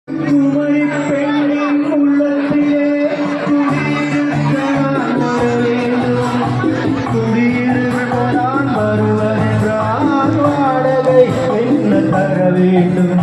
குமரி பெண்ணின் உள்ளத்திலே குடியிருக்க நான் வருவதென்றால் வாடகை என்ன தர வேண்டும்?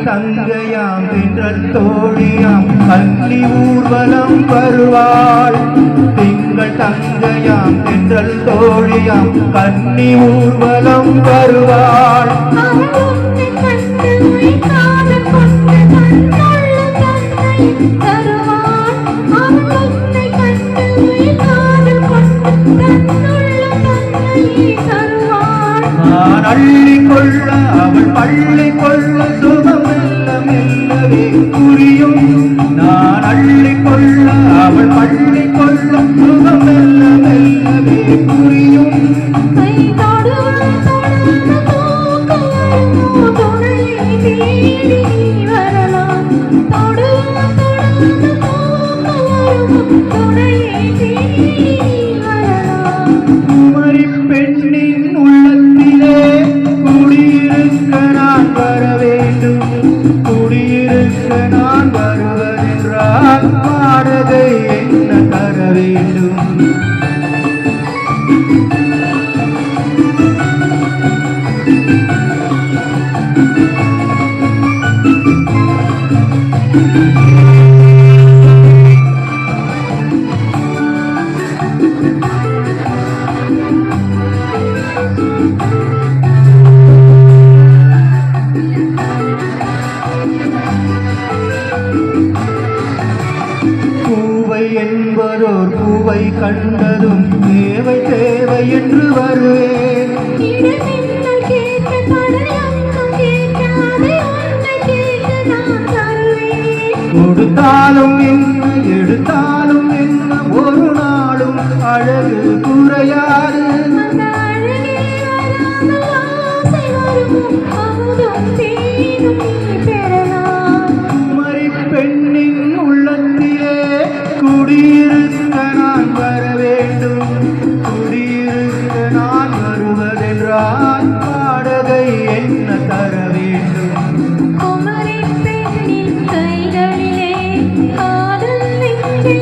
தங்கையாம் திங்கள் தோழியாம் கன்னி ஊர்வலம் வருவாள். திங்கள் தங்கையாம் திங்கள் தோழியாம் கன்னி ஊர்வலம் வருவாள். நான் அள்ளி கொள்ள அவள் பள்ளி கொள்ள புரியும். நான் அள்ளி கொள்ள அவள் பள்ளி கொள்ள சுகம் மெல்ல மெல்லவே புரியும். குமரி பெண்ணின் உள்ளத்திலே குடியிருக்க நான் வர வேண்டும். நான் வருவதென்றால் வாடகை என்ன தர வேண்டும்? என்பதோர் பூவை கண்டதும் தேவை தேவை என்று வருவேன். கொடுத்தாலும் என்ன எடுத்தாலும் என்ன ஒரு நாளும் அழகு குறையாது. குமரி பெண்ணின் உள்ளத்திலே குடியிருக்க நான் வர வேண்டும். குடியிருக்க நான் வருவதென்றால் வாடகை என்ன தர வேண்டும்? குமரி பெண்ணின் கைகளிலே காதல் நெஞ்சை